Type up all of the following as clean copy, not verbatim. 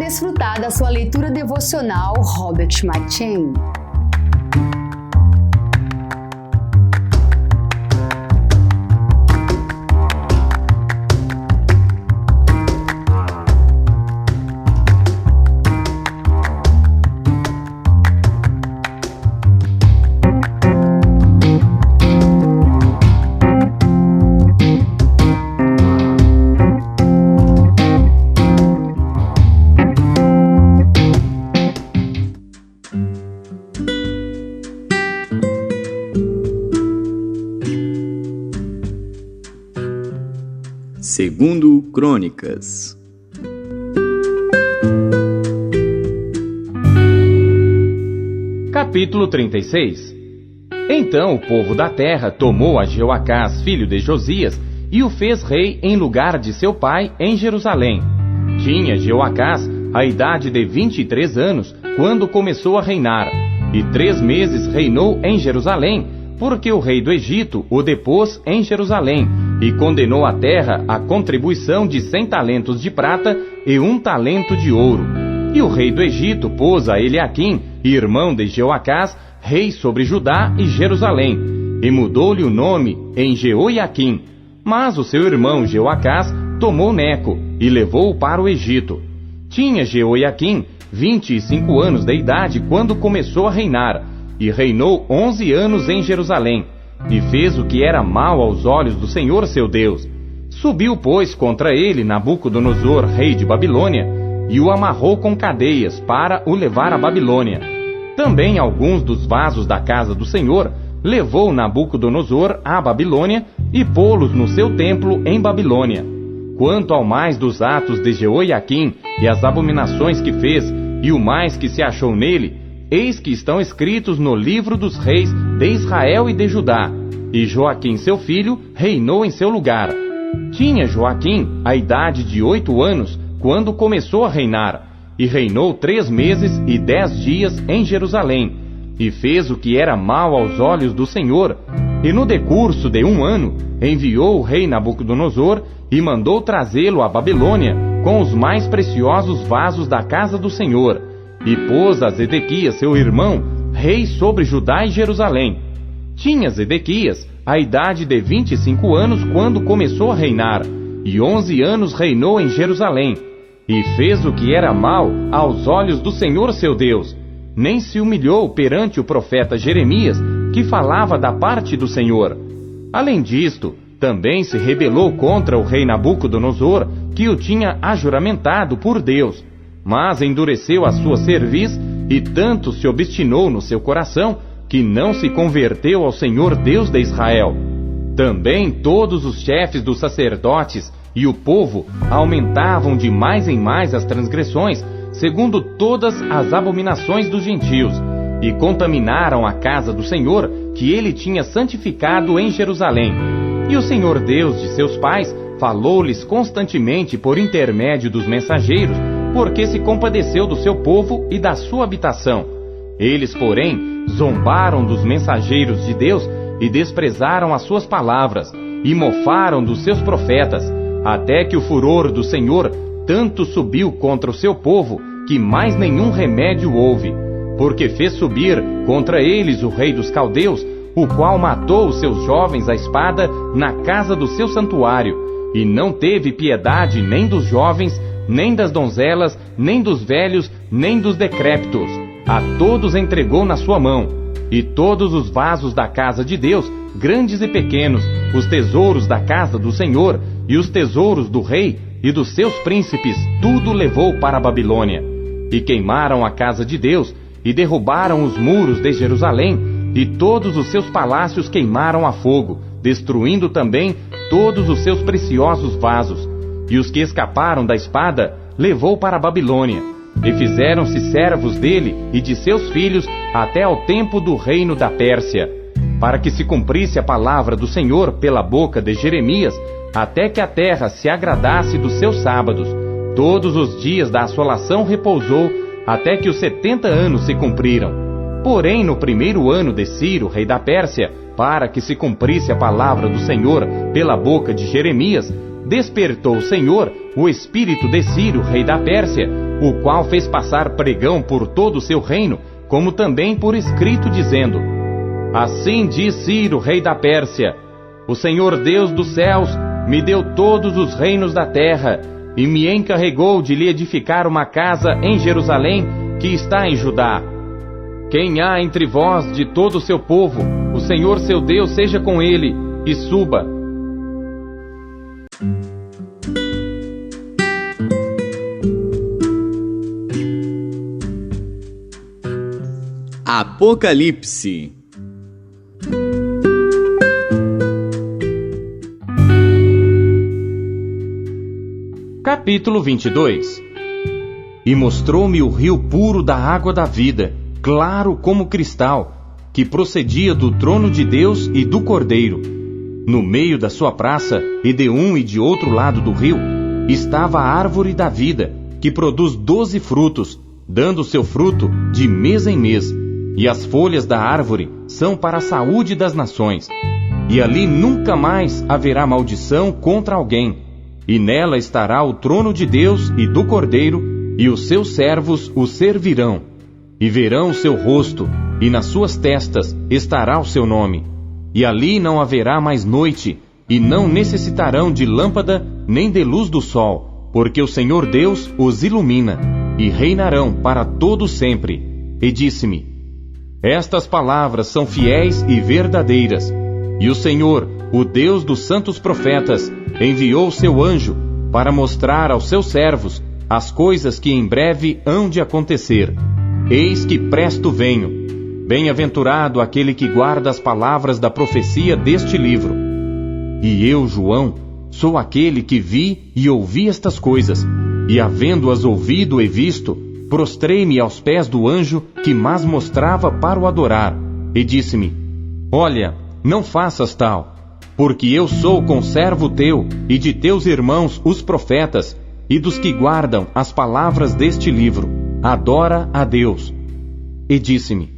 desfrutar da sua leitura devocional Robert McCheyne. Segundo Crônicas. Capítulo 36. Então o povo da terra tomou a Jeoacás, filho de Josias, e o fez rei em lugar de seu pai em Jerusalém. Tinha Jeoacás a idade de 23 anos quando começou a reinar, e 3 meses reinou em Jerusalém, porque o rei do Egito o depôs em Jerusalém, e condenou a terra à contribuição de 100 talentos de prata e 1 talento de ouro. E o rei do Egito pôs a Eliaquim, irmão de Jeoacás, rei sobre Judá e Jerusalém, e mudou-lhe o nome em Jeoiaquim. Mas o seu irmão Jeoacás tomou Neco e levou-o para o Egito. Tinha Jeoiaquim 25 anos de idade quando começou a reinar, e reinou 11 anos em Jerusalém, e fez o que era mal aos olhos do Senhor seu Deus. Subiu, pois, contra ele Nabucodonosor, rei de Babilônia, e o amarrou com cadeias para o levar à Babilônia. Também alguns dos vasos da casa do Senhor levou Nabucodonosor à Babilônia e pô-los no seu templo em Babilônia. Quanto ao mais dos atos de Jeoiaquim e as abominações que fez, e o mais que se achou nele, eis que estão escritos no livro dos reis de Israel e de Judá. E Joaquim seu filho reinou em seu lugar. Tinha Joaquim a idade de 8 anos quando começou a reinar, e reinou 3 meses e 10 dias em Jerusalém, e fez o que era mal aos olhos do Senhor. E no decurso de 1 ano enviou o rei Nabucodonosor e mandou trazê-lo à Babilônia com os mais preciosos vasos da casa do Senhor, e pôs a Zedequias seu irmão rei sobre Judá e Jerusalém. Tinha Zedequias a idade de 25 anos quando começou a reinar, e 11 anos reinou em Jerusalém, e fez o que era mal aos olhos do Senhor seu Deus. Nem se humilhou perante o profeta Jeremias, que falava da parte do Senhor. Além disto, também se rebelou contra o rei Nabucodonosor, que o tinha ajuramentado por Deus, mas endureceu a sua cerviz, e tanto se obstinou no seu coração, que não se converteu ao Senhor Deus de Israel. Também todos os chefes dos sacerdotes e o povo aumentavam de mais em mais as transgressões, segundo todas as abominações dos gentios, e contaminaram a casa do Senhor, que ele tinha santificado em Jerusalém. E o Senhor Deus de seus pais falou-lhes constantemente por intermédio dos mensageiros, porque se compadeceu do seu povo e da sua habitação. Eles, porém, zombaram dos mensageiros de Deus e desprezaram as suas palavras, e mofaram dos seus profetas, até que o furor do Senhor tanto subiu contra o seu povo, que mais nenhum remédio houve, porque fez subir contra eles o rei dos caldeus, o qual matou os seus jovens à espada na casa do seu santuário, e não teve piedade nem dos jovens, nem das donzelas, nem dos velhos, nem dos decrépitos. A todos entregou na sua mão. E todos os vasos da casa de Deus, grandes e pequenos, os tesouros da casa do Senhor, e os tesouros do rei e dos seus príncipes, tudo levou para a Babilônia. E queimaram a casa de Deus, e derrubaram os muros de Jerusalém, e todos os seus palácios queimaram a fogo, destruindo também todos os seus preciosos vasos. E os que escaparam da espada levou para a Babilônia, e fizeram-se servos dele e de seus filhos até ao tempo do reino da Pérsia, para que se cumprisse a palavra do Senhor pela boca de Jeremias, até que a terra se agradasse dos seus sábados. Todos os dias da assolação repousou, até que os 70 anos se cumpriram. Porém, no 1º ano de Ciro, rei da Pérsia, para que se cumprisse a palavra do Senhor pela boca de Jeremias, despertou o Senhor o espírito de Ciro, rei da Pérsia, o qual fez passar pregão por todo o seu reino, como também por escrito, dizendo: Assim diz Ciro, rei da Pérsia: O Senhor Deus dos céus me deu todos os reinos da terra, e me encarregou de lhe edificar uma casa em Jerusalém, que está em Judá. Quem há entre vós de todo o seu povo, o Senhor seu Deus seja com ele, e suba. Apocalipse. Capítulo 22. E mostrou-me o rio puro da água da vida, claro como cristal, que procedia do trono de Deus e do Cordeiro. No meio da sua praça, e de um e de outro lado do rio, estava a árvore da vida, que produz 12 frutos, dando seu fruto de mês em mês, e as folhas da árvore são para a saúde das nações. E ali nunca mais haverá maldição contra alguém, e nela estará o trono de Deus e do Cordeiro, e os seus servos o servirão, e verão o seu rosto, e nas suas testas estará o seu nome. E ali não haverá mais noite, e não necessitarão de lâmpada nem de luz do sol, porque o Senhor Deus os ilumina, e reinarão para todo sempre. E disse-me: Estas palavras são fiéis e verdadeiras. E o Senhor, o Deus dos santos profetas, enviou o seu anjo para mostrar aos seus servos as coisas que em breve hão de acontecer. Eis que presto venho. Bem-aventurado aquele que guarda as palavras da profecia deste livro. E eu, João, sou aquele que vi e ouvi estas coisas, e havendo-as ouvido e visto, prostrei-me aos pés do anjo que mas mostrava para o adorar, e disse-me: Olha, não faças tal, porque eu sou conservo teu e de teus irmãos os profetas, e dos que guardam as palavras deste livro. Adora a Deus. E disse-me: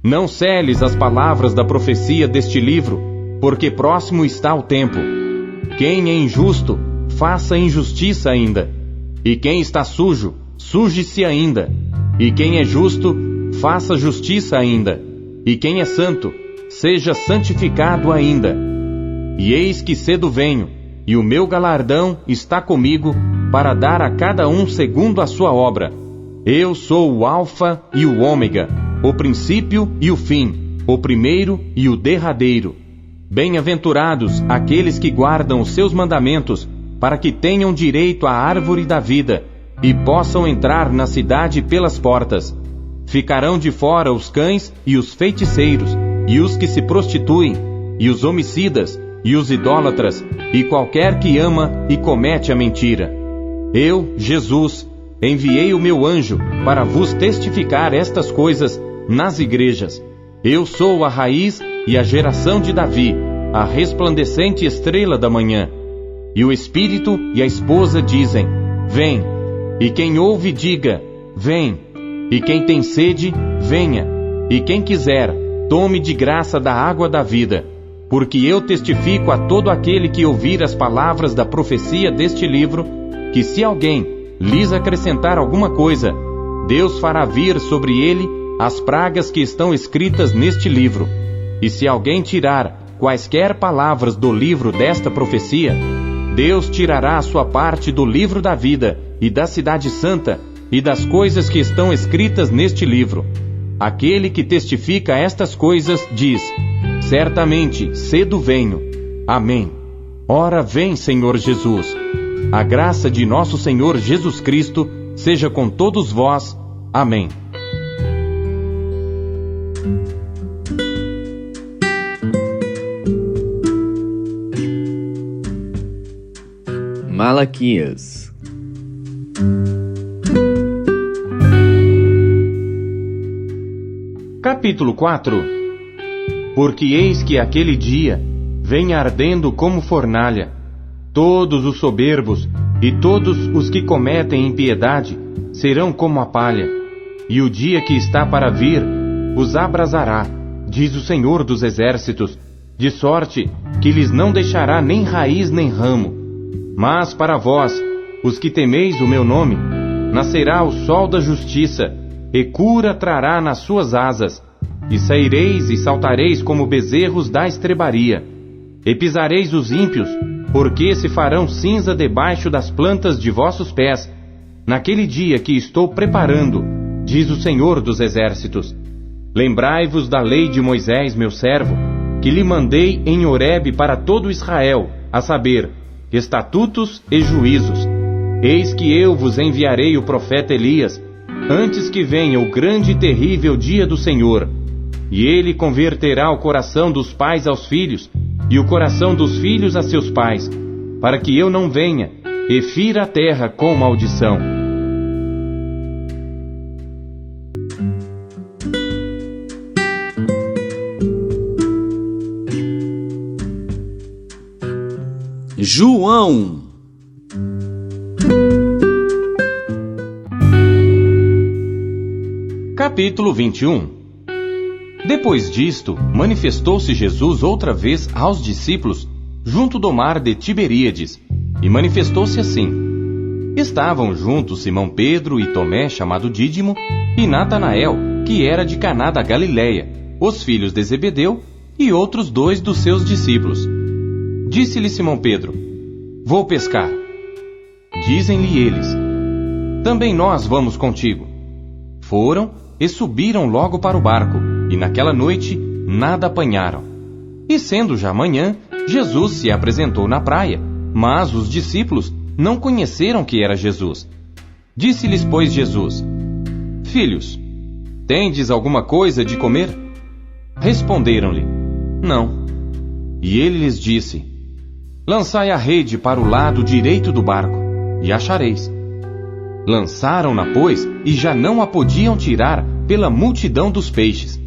Não celes as palavras da profecia deste livro, porque próximo está o tempo. Quem é injusto, faça injustiça ainda. E quem está sujo, suje-se ainda. E quem é justo, faça justiça ainda. E quem é santo, seja santificado ainda. E eis que cedo venho, e o meu galardão está comigo, para dar a cada um segundo a sua obra. Eu sou o Alfa e o Ômega, o princípio e o fim, o primeiro e o derradeiro. Bem-aventurados aqueles que guardam os seus mandamentos, para que tenham direito à árvore da vida, e possam entrar na cidade pelas portas. Ficarão de fora os cães e os feiticeiros, e os que se prostituem, e os homicidas, e os idólatras, e qualquer que ama e comete a mentira. Eu, Jesus, enviei o meu anjo para vos testificar estas coisas nas igrejas. Eu sou a raiz e a geração de Davi, a resplandecente estrela da manhã. E o Espírito e a esposa dizem: Vem. E quem ouve, diga: Vem. E quem tem sede, venha. E quem quiser, tome de graça da água da vida. Porque eu testifico a todo aquele que ouvir as palavras da profecia deste livro, que se alguém lhes acrescentar alguma coisa, Deus fará vir sobre ele as pragas que estão escritas neste livro. E se alguém tirar quaisquer palavras do livro desta profecia, Deus tirará a sua parte do livro da vida e da cidade santa e das coisas que estão escritas neste livro. Aquele que testifica estas coisas diz: Certamente, cedo venho. Amém. Ora vem, Senhor Jesus. A graça de nosso Senhor Jesus Cristo seja com todos vós. Amém. Malaquias. Capítulo 4. Porque eis que aquele dia vem ardendo como fornalha. Todos os soberbos e todos os que cometem impiedade serão como a palha. E o dia que está para vir os abrasará, diz o Senhor dos Exércitos, de sorte que lhes não deixará nem raiz nem ramo. Mas para vós, os que temeis o meu nome, nascerá o sol da justiça, e cura trará nas suas asas, e saireis e saltareis como bezerros da estrebaria, e pisareis os ímpios, porque se farão cinza debaixo das plantas de vossos pés, naquele dia que estou preparando, diz o Senhor dos Exércitos. Lembrai-vos da lei de Moisés, meu servo, que lhe mandei em Horebe para todo Israel, a saber, estatutos e juízos. Eis que eu vos enviarei o profeta Elias, antes que venha o grande e terrível dia do Senhor. E ele converterá o coração dos pais aos filhos, e o coração dos filhos a seus pais, para que eu não venha e fira a terra com maldição. João. Capítulo 21. Depois disto, manifestou-se Jesus outra vez aos discípulos, junto do mar de Tiberíades, e manifestou-se assim. Estavam juntos Simão Pedro e Tomé, chamado Dídimo, e Natanael, que era de Caná da Galileia, os filhos de Zebedeu, e outros 2 dos seus discípulos. Disse-lhe Simão Pedro: Vou pescar. Dizem-lhe eles: Também nós vamos contigo. Foram e subiram logo para o barco, e naquela noite nada apanharam. E sendo já manhã, Jesus se apresentou na praia, mas os discípulos não conheceram que era Jesus. Disse-lhes, pois, Jesus: Filhos, tendes alguma coisa de comer? Responderam-lhe: Não. E ele lhes disse: Lançai a rede para o lado direito do barco, e achareis. Lançaram-na, pois, e já não a podiam tirar pela multidão dos peixes.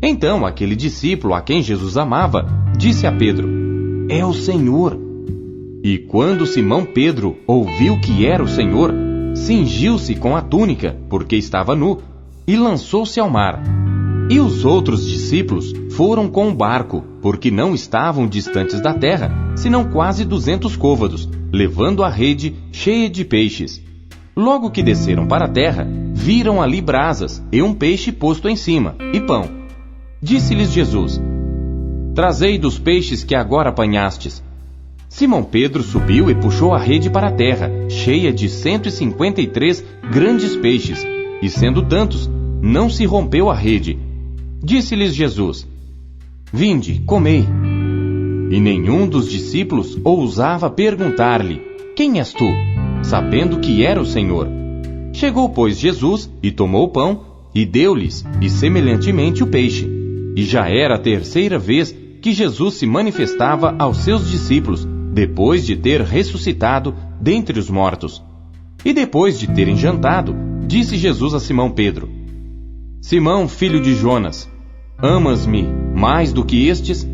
Então aquele discípulo a quem Jesus amava disse a Pedro: É o Senhor. E quando Simão Pedro ouviu que era o Senhor, cingiu-se com a túnica, porque estava nu, e lançou-se ao mar. E os outros discípulos foram com o barco, porque não estavam distantes da terra, senão quase 200 côvados, levando a rede cheia de peixes. Logo que desceram para a terra, viram ali brasas e um peixe posto em cima, e pão. Disse-lhes Jesus: Trazei dos peixes que agora apanhastes. Simão Pedro subiu e puxou a rede para a terra, cheia de 153 grandes peixes, e sendo tantos, não se rompeu a rede. Disse-lhes Jesus: Vinde, comei. E nenhum dos discípulos ousava perguntar-lhe: Quem és tu? Sabendo que era o Senhor. Chegou, pois, Jesus, e tomou o pão, e deu-lhes, e semelhantemente o peixe. E já era a 3ª vez que Jesus se manifestava aos seus discípulos, depois de ter ressuscitado dentre os mortos. E depois de terem jantado, disse Jesus a Simão Pedro: Simão, filho de Jonas, amas-me mais do que estes?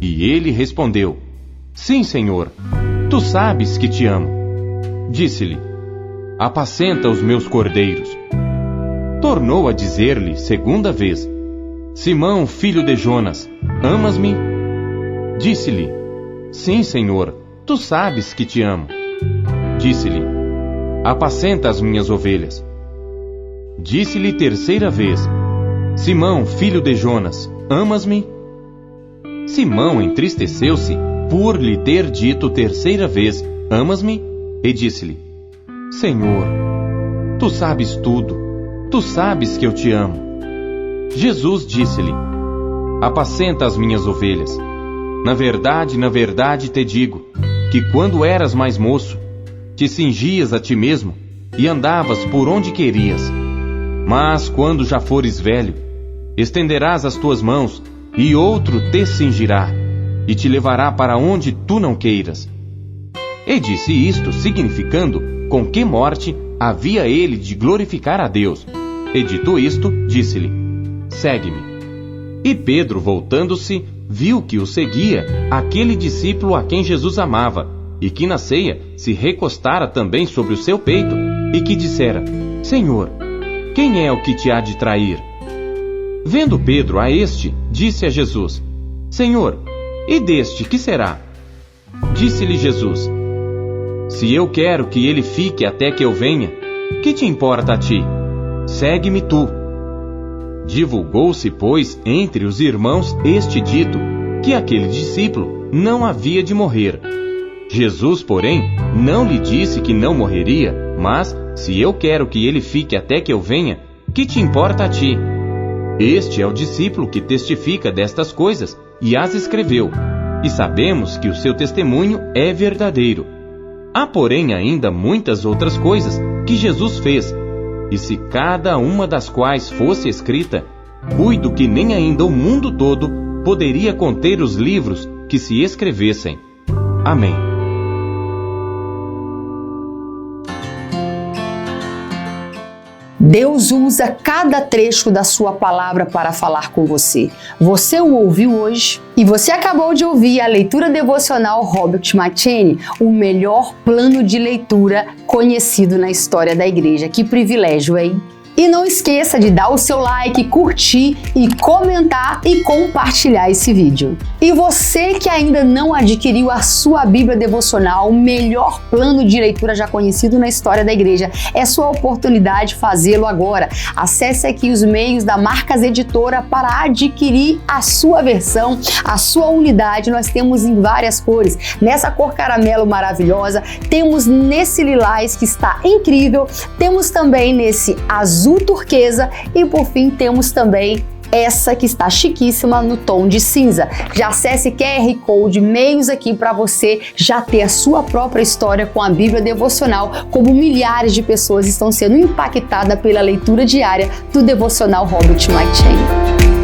E ele respondeu: Sim, Senhor, tu sabes que te amo. Disse-lhe: Apacenta os meus cordeiros. Tornou a dizer-lhe 2ª vez: Simão, filho de Jonas, amas-me? Disse-lhe: Sim, Senhor, tu sabes que te amo. Disse-lhe: Apacenta as minhas ovelhas. Disse-lhe 3ª vez: Simão, filho de Jonas, amas-me? Simão entristeceu-se por lhe ter dito 3ª vez: Amas-me? E disse-lhe: Senhor, tu sabes tudo, tu sabes que eu te amo. Jesus disse-lhe: Apacenta as minhas ovelhas. Na verdade te digo, que quando eras mais moço, te cingias a ti mesmo e andavas por onde querias. Mas quando já fores velho, estenderás as tuas mãos, e outro te cingirá, e te levará para onde tu não queiras. E disse isto, significando com que morte havia ele de glorificar a Deus. E dito isto, disse-lhe: Segue-me. E Pedro, voltando-se, viu que o seguia aquele discípulo a quem Jesus amava, e que na ceia se recostara também sobre o seu peito, e que dissera: Senhor, quem é o que te há de trair? Vendo Pedro a este, disse a Jesus: Senhor, e deste que será? Disse-lhe Jesus: Se eu quero que ele fique até que eu venha, que te importa a ti? Segue-me tu. Divulgou-se, pois, entre os irmãos este dito, que aquele discípulo não havia de morrer. Jesus, porém, não lhe disse que não morreria, mas, se eu quero que ele fique até que eu venha, que te importa a ti? Este é o discípulo que testifica destas coisas e as escreveu, e sabemos que o seu testemunho é verdadeiro. Há, porém, ainda muitas outras coisas que Jesus fez, e se cada uma das quais fosse escrita, cuido que nem ainda o mundo todo poderia conter os livros que se escrevessem. Amém. Deus usa cada trecho da sua palavra para falar com você. Você o ouviu hoje? E você acabou de ouvir a leitura devocional Robert McCheyne, o melhor plano de leitura conhecido na história da igreja. Que privilégio, hein? E não esqueça de dar o seu like, curtir e comentar e compartilhar esse vídeo. E você que ainda não adquiriu a sua Bíblia devocional, o melhor plano de leitura já conhecido na história da igreja, é sua oportunidade de fazê-lo agora. Acesse aqui os meios da Marcas Editora para adquirir a sua versão, a sua unidade. Nós temos em várias cores. Nessa cor caramelo maravilhosa, temos nesse lilás que está incrível, temos também nesse azul turquesa e por fim temos também essa que está chiquíssima no tom de cinza. Já acesse QR Code, meios aqui para você já ter a sua própria história com a Bíblia devocional, como milhares de pessoas estão sendo impactadas pela leitura diária do devocional Robert McCheyne.